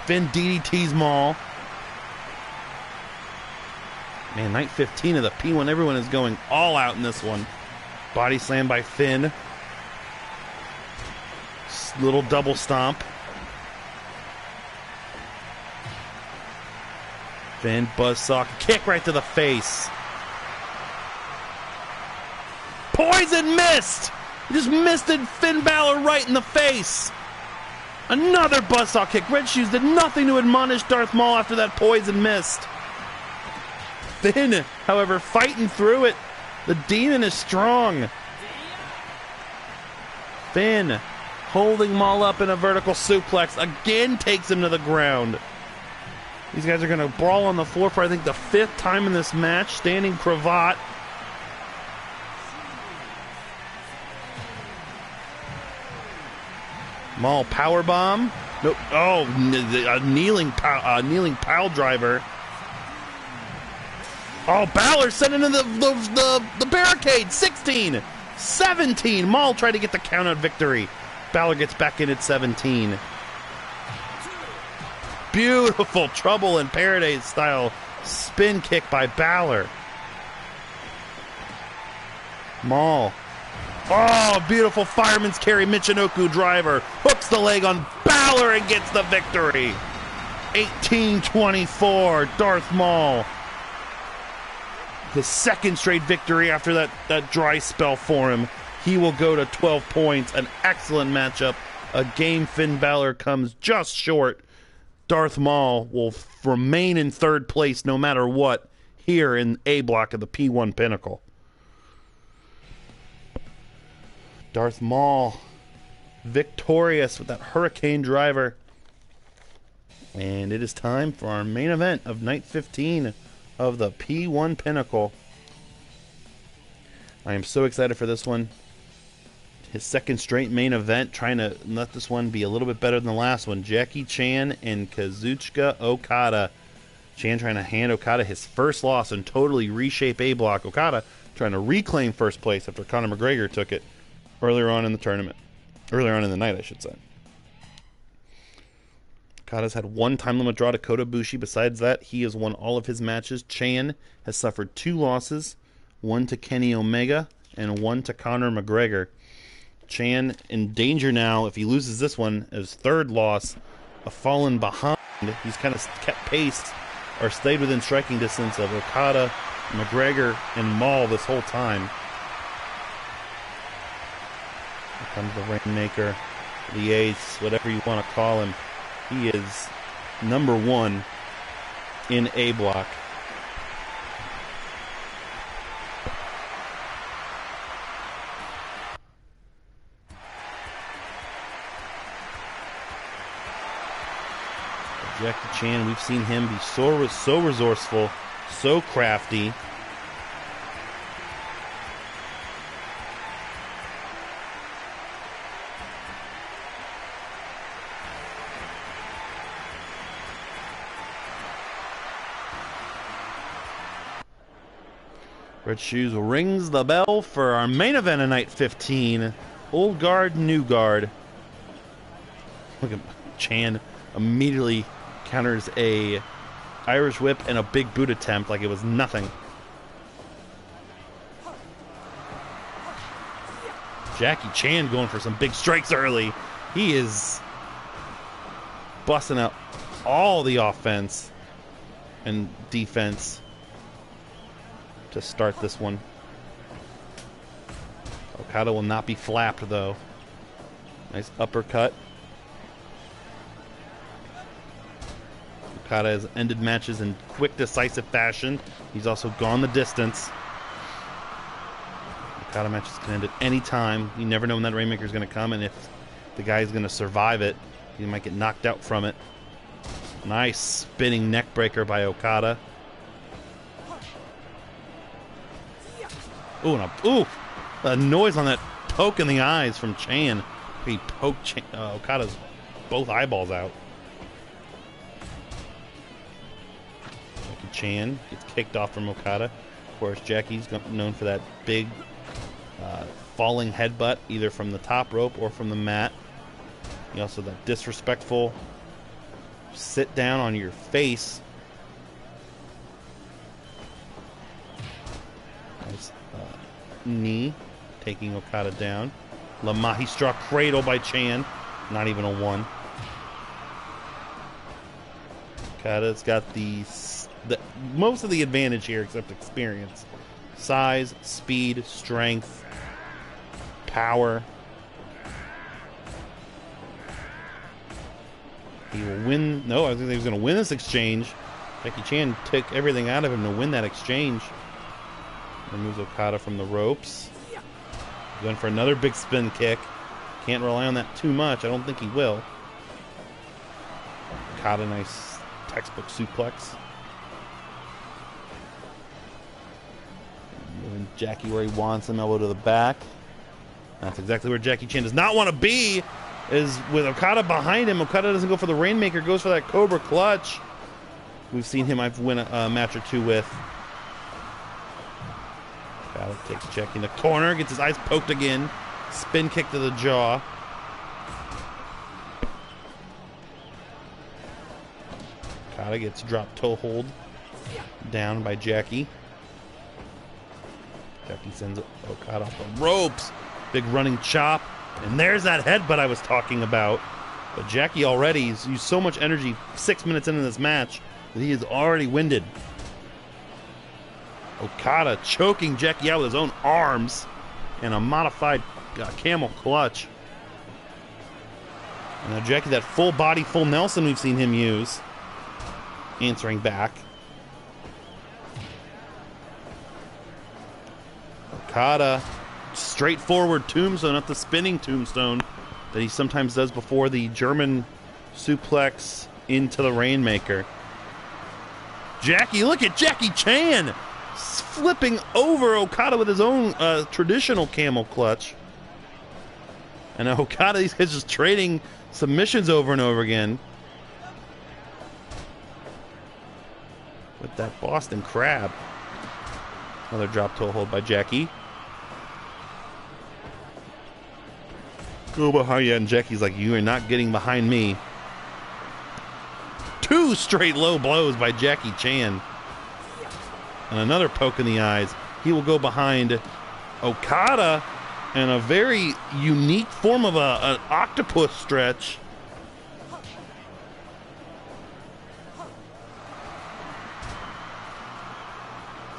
Finn DDTs Maul. Man, night 15 of the P1. Everyone is going all out in this one. Body slam by Finn. Little double stomp. Finn buzzsaw kick right to the face. Poison missed! He just missed it. Finn Balor right in the face. Another buzzsaw kick. Red Shoes did nothing to admonish Darth Maul after that poison missed. Finn, however, fighting through it. The demon is strong. Finn holding Maul up in a vertical suplex. Again takes him to the ground. These guys are going to brawl on the floor for, I think, the 5th time in this match. Standing cravat. Maul powerbomb. Nope. Oh, a kneeling pile driver. Oh, Balor sent into the barricade. 16. 17. Maul tried to get the count out victory. Balor gets back in at 17. Beautiful Trouble in Paradise style spin kick by Balor. Maul. Oh, beautiful fireman's carry Michinoku driver. Hooks the leg on Balor and gets the victory. 18-24, Darth Maul. His second straight victory after that dry spell for him. He will go to 12 points. An excellent matchup. A game Finn Balor comes just short. Darth Maul will remain in 3rd place no matter what here in A block of the P1 Pinnacle. Darth Maul victorious with that Hurricane driver. And it is time for our main event of night 15 of the P1 Pinnacle. I am so excited for this one. His second straight main event, trying to let this one be a little bit better than the last one. Jackie Chan and Kazuchika Okada. Chan trying to hand Okada his first loss and totally reshape A block. Okada trying to reclaim first place after Conor McGregor took it earlier on in the tournament. Earlier on in the night, I should say. Okada's had one time limit draw to Kota Ibushi. Besides that, he has won all of his matches. Chan has suffered 2 losses. One to Kenny Omega and one to Conor McGregor. Chan in danger now if he loses this one. His 3rd loss, a fallen behind. He's kind of kept pace or stayed within striking distance of Okada, McGregor, and Maul this whole time. Here comes the Rainmaker, the Ace, whatever you want to call him. He is number 1 in A block. Jackie Chan, we've seen him be so resourceful, so crafty. Red Shoes rings the bell for our main event of night 15. Old guard, new guard. Look at Chan immediately counters a Irish whip and a big boot attempt like it was nothing. Jackie Chan going for some big strikes early. He is busting out all the offense. and defense to start this one. Okada will not be flapped, though. Nice uppercut. Okada has ended matches in quick, decisive fashion. He's also gone the distance. Okada matches can end at any time. You never know when that Rainmaker is going to come, and if the guy is going to survive it, he might get knocked out from it. Nice spinning neck breaker by Okada. Ooh, a noise on that poke in the eyes from Chan. He poked Okada's both eyeballs out. Jackie Chan gets kicked off from Okada. Of course, Jackie's known for that big falling headbutt, either from the top rope or from the mat. He also that disrespectful sit down on your face. Nice knee taking Okada down. La Magistra cradle by Chan. Not even a one. Okada's got the most of the advantage here except experience. Size, speed, strength, power. He will win. No, I think he was going to win this exchange. Jackie Chan took everything out of him to win that exchange. Removes Okada from the ropes. Going for another big spin kick. Can't rely on that too much. I don't think he will. Okada, nice textbook suplex. Moving Jackie where he wants him, elbow to the back. That's exactly where Jackie Chan does not want to be, is with Okada behind him. Okada doesn't go for the Rainmaker, goes for that Cobra Clutch. We've seen him, I've won a match or two with. Okada takes Jackie in the corner, gets his eyes poked again. Spin kick to the jaw. Okada gets drop toe hold down by Jackie. Jackie sends Okada off the ropes. Big running chop. And there's that headbutt I was talking about. But Jackie already has used so much energy 6 minutes into this match that he is already winded. Okada choking Jackie out with his own arms and a modified camel clutch. And now Jackie, that full body, full Nelson we've seen him use. Answering back. Okada, straightforward tombstone, not the spinning tombstone that he sometimes does before the German suplex into the Rainmaker. Jackie, look at Jackie Chan flipping over Okada with his own traditional camel clutch. And Okada, these guys just trading submissions over and over again. With that Boston Crab. Another drop toe hold by Jackie. Go behind you, and Jackie's like, you are not getting behind me. Two straight low blows by Jackie Chan. And another poke in the eyes. He will go behind Okada in a very unique form of an octopus stretch.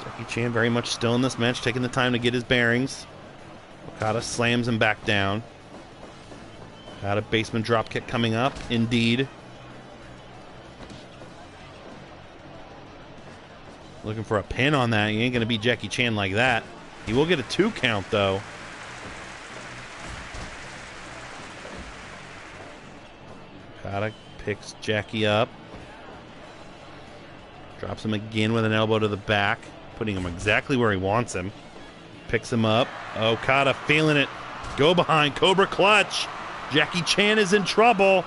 Jackie Chan very much still in this match, taking the time to get his bearings. Okada slams him back down. Got a basement drop kick coming up, indeed. Looking for a pin on that. He ain't going to beat Jackie Chan like that. He will get a 2 count, though. Okada picks Jackie up. Drops him again with an elbow to the back, putting him exactly where he wants him. Picks him up. Okada feeling it. Go behind. Cobra Clutch. Jackie Chan is in trouble.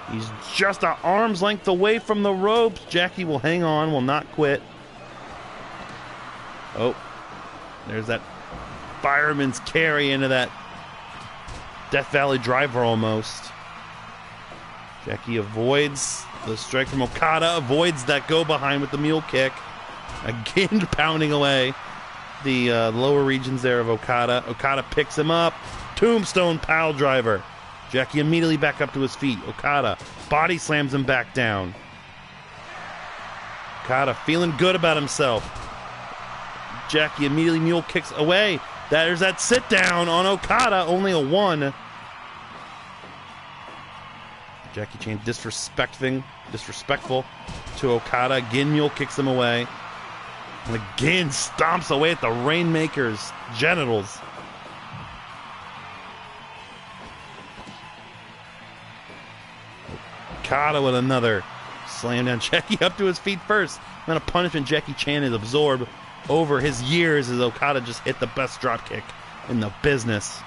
He's just an arm's length away from the ropes. Jackie will hang on, will not quit. Oh, there's that fireman's carry into that Death Valley driver almost. Jackie avoids the strike from Okada, avoids that go behind with the mule kick. Again, pounding away the lower regions there of Okada. Okada picks him up. Tombstone pile driver. Jackie immediately back up to his feet. Okada body slams him back down. Okada feeling good about himself. Jackie immediately mule kicks away. There's that sit down on Okada, only a 1. Jackie Chan disrespectful to Okada. Again, mule kicks him away. And again, stomps away at the Rainmaker's genitals. Okada with another slam down. Jackie up to his feet first. Not a punishment Jackie Chan has absorbed over his years as Okada just hit the best dropkick in the business.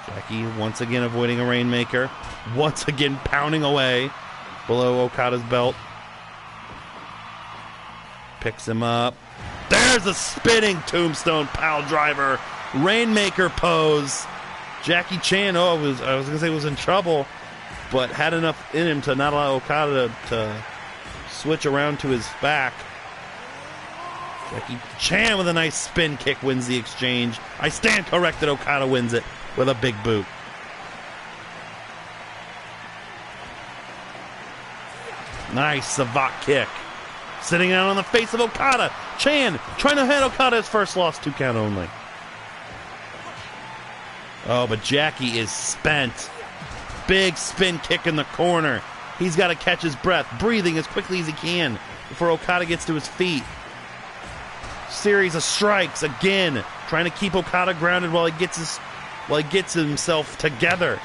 Jackie once again avoiding a Rainmaker. Once again pounding away below Okada's belt. Picks him up. There's a spinning tombstone pile driver. Rainmaker pose. Jackie Chan, I was going to say was in trouble, but had enough in him to not allow Okada to switch around to his back. Jackie Chan with a nice spin kick wins the exchange. I stand corrected. Okada wins it with a big boot. Nice savate kick. Sitting down on the face of Okada. Chan trying to hand Okada his first loss, 2 count only. Oh, but Jackie is spent. Big spin kick in the corner. He's got to catch his breath, breathing as quickly as he can before Okada gets to his feet. Series of strikes again, trying to keep Okada grounded while he gets himself together.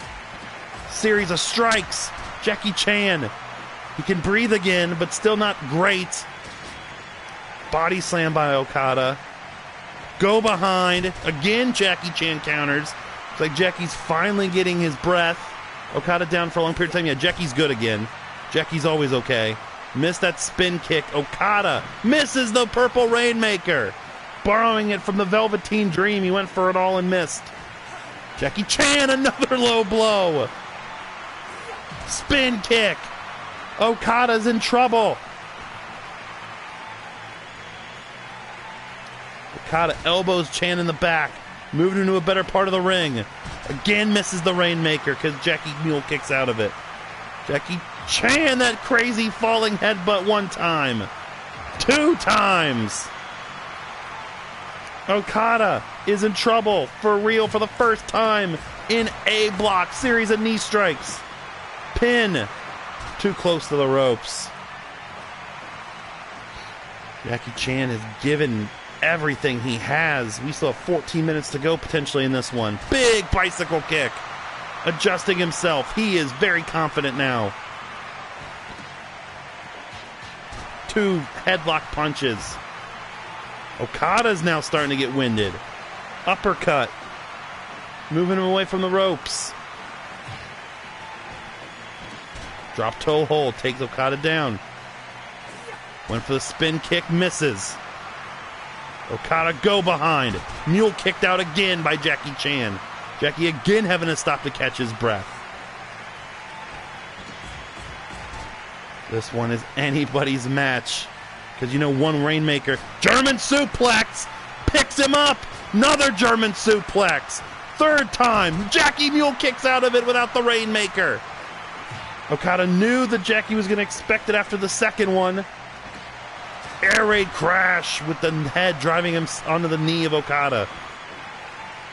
Series of strikes. Jackie Chan. He can breathe again, but still not great. Body slam by Okada. Go behind. Again, Jackie Chan counters. It's like Jackie's finally getting his breath. Okada down for a long period of time. Yeah, Jackie's good again. Jackie's always okay. Missed that spin kick. Okada misses the purple Rainmaker. Borrowing it from the Velveteen Dream. He went for it all and missed. Jackie Chan, another low blow. Spin kick. Okada's in trouble. Okada elbows Chan in the back. Moved into a better part of the ring. Again misses the Rainmaker because Jackie mule kicks out of it. Jackie Chan, that crazy falling headbutt 1 time. 2 times. Okada is in trouble for real for the first time in a block. Series of knee strikes. Pin. Too close to the ropes. Jackie Chan has given everything he has. We still have 14 minutes to go potentially in this one. Big bicycle kick. Adjusting himself. He is very confident now. 2 headlock punches. Okada's now starting to get winded. Uppercut. Moving him away from the ropes. Drop toe hold. Takes Okada down. Went for the spin kick. Misses. Okada go behind. Mule kicked out again by Jackie Chan. Jackie again having to stop to catch his breath. This one is anybody's match. Because you know one Rainmaker. German suplex. Picks him up. Another German suplex. 3rd time. Jackie mule kicks out of it without the Rainmaker. Okada knew that Jackie was going to expect it after the 2nd one. Air raid crash with the head driving him onto the knee of Okada.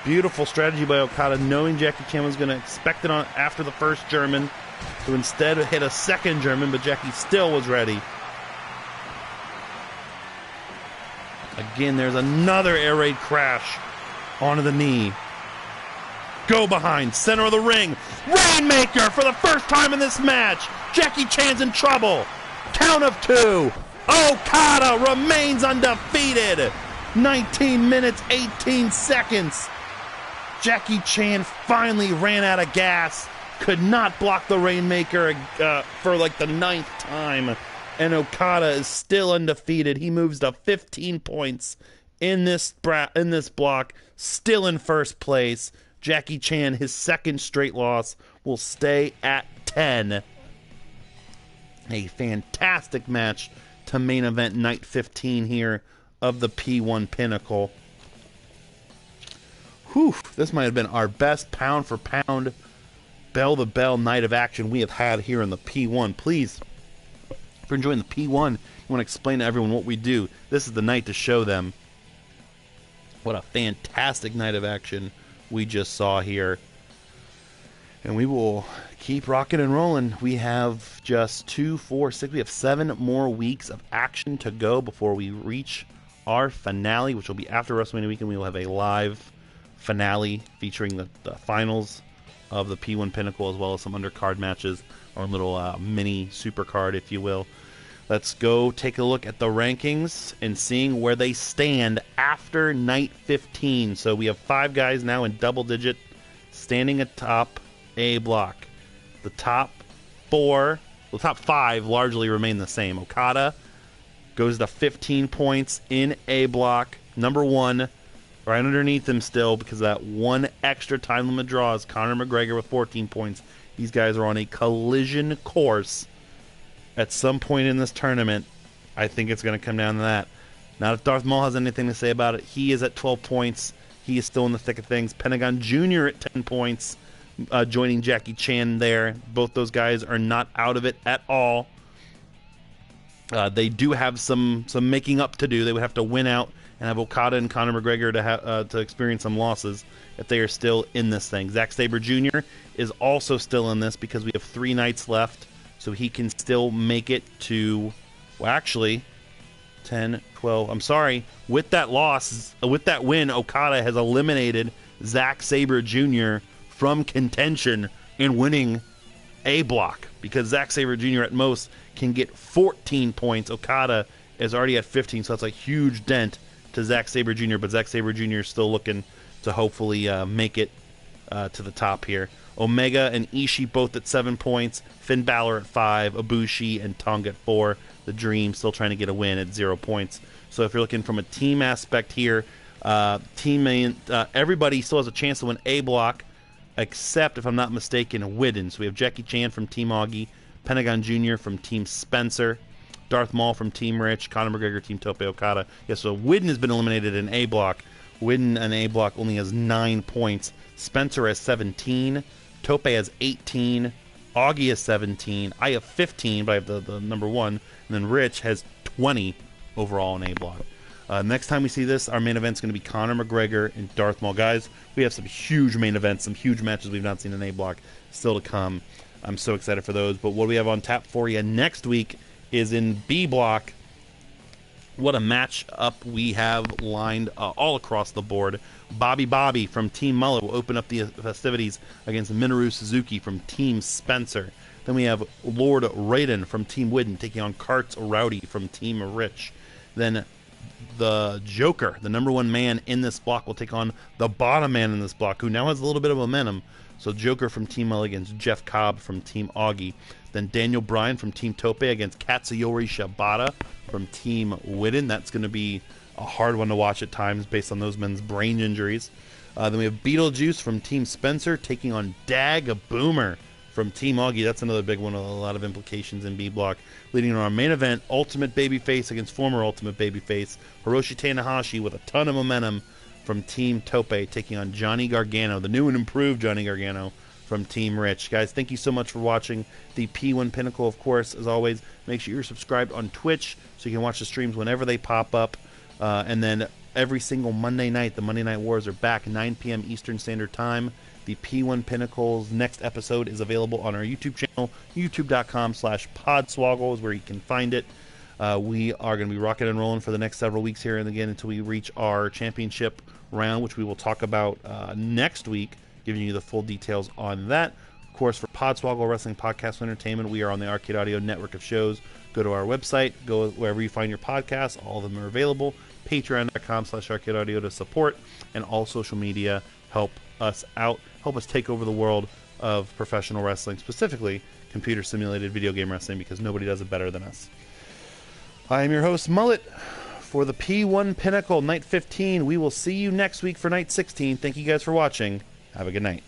Beautiful strategy by Okada, knowing Jackie Chan was going to expect it on after the 1st German. So instead hit a 2nd German, but Jackie still was ready. Again, there's another air raid crash onto the knee. Go behind, center of the ring. Rainmaker for the first time in this match. Jackie Chan's in trouble. Count of 2. Okada remains undefeated. 19 minutes, 18 seconds. Jackie Chan finally ran out of gas. Could not block the Rainmaker for like the 9th time. And Okada is still undefeated. He moves to 15 points in this block. Still in 1st place. Jackie Chan, his 2nd straight loss, will stay at 10. A fantastic match to main event night 15 here of the P1 Pinnacle. Whew, this might have been our best pound for pound, bell to bell night of action we have had here in the P1. Please If you're enjoying the P1, you want to explain to everyone what we do, this is the night to show them. What a fantastic night of action we just saw here. And we will keep rocking and rolling. We have just 2, 4, 6. We have 7 more weeks of action to go before we reach our finale, which will be after WrestleMania weekend. We will have a live finale featuring the finals of the P1 Pinnacle, as well as some undercard matches, or a little mini supercard, if you will. Let's go take a look at the rankings and seeing where they stand after night 15. So we have 5 guys now in double digit standing atop A block. The top 5 largely remain the same. Okada goes to 15 points in A block. Number 1, right underneath him still, because that one extra time limit draw is Conor McGregor with 14 points. These guys are on a collision course at some point in this tournament. I think it's going to come down to that. Now, if Darth Maul has anything to say about it, he is at 12 points. He is still in the thick of things. Pentagon Jr. at 10 points, joining Jackie Chan there. Both those guys are not out of it at all. They do have some making up to do. They would have to win out and have Okada and Conor McGregor to experience some losses if they are still in this thing. Zack Sabre Jr. is also still in this because we have 3 nights left. So he can still make it to, well, actually, 10, 12. I'm sorry. With that win, Okada has eliminated Zack Sabre Jr. from contention in winning A block, because Zack Sabre Jr. at most can get 14 points. Okada is already at 15, so that's a huge dent to Zack Sabre Jr., but Zack Sabre Jr. is still looking to hopefully make it to the top here. Omega and Ishii both at 7 points. Finn Balor at 5. Ibushi and Tonga at 4. The Dream still trying to get a win at 0 points. So if you're looking from a team aspect here, everybody still has a chance to win A block, except, if I'm not mistaken, Widden. So we have Jackie Chan from Team Augie, Pentagon Jr. from Team Spencer, Darth Maul from Team Rich, Conor McGregor, Team Tope Okada. Yeah, so Widden has been eliminated in A block. Widden in A block only has 9 points. Spencer has 17. Tope has 18. Augie has 17. I have 15, but I have the number 1. And then Rich has 20 overall in A block. Next time we see this, our main event is going to be Conor McGregor and Darth Maul. Guys, we have some huge main events, some huge matches we've not seen in A block still to come. I'm so excited for those. But what we have on tap for you next week is in B block. What a match-up we have lined all across the board. Bobby from Team Mullet will open up the festivities against Minoru Suzuki from Team Spencer. Then we have Lord Raiden from Team Widden taking on Karts Rowdy from Team Rich. Then the Joker, the number 1 man in this block, will take on the bottom man in this block, who now has a little bit of momentum. So Joker from Team Mullet against Jeff Cobb from Team Augie. Then Daniel Bryan from Team Tope against Katsuyori Shibata from Team Widden. That's going to be a hard one to watch at times based on those men's brain injuries. Then we have Beetlejuice from Team Spencer taking on Dag Boomer from Team Augie. That's another big one with a lot of implications in B block. Leading to our main event, Ultimate Babyface against former Ultimate Babyface Hiroshi Tanahashi with a ton of momentum from Team Tope taking on Johnny Gargano, the new and improved Johnny Gargano from Team Rich. Guys, thank you so much for watching the P1 Pinnacle. Of course, as always, make sure you're subscribed on Twitch so you can watch the streams whenever they pop up. And then every single Monday night, the Monday Night Wars are back, 9 p.m. Eastern Standard Time. The P1 Pinnacle's next episode is available on our YouTube channel. YouTube.com/Podswoggle is where you can find it. We are going to be rocking and rolling for the next several weeks here and again until we reach our championship round, which we will talk about next week, giving you the full details on that. Of course, for Podswoggle Wrestling Podcast Entertainment, we are on the Arcade Audio network of shows. Go to our website, go wherever you find your podcasts. All of them are available. Patreon.com/Arcade Audio to support, and all social media help us out. Help us take over the world of professional wrestling, specifically computer simulated video game wrestling, because nobody does it better than us. I am your host, Mullet, for the P1 Pinnacle, Night 15. We will see you next week for Night 16. Thank you guys for watching. Have a good night.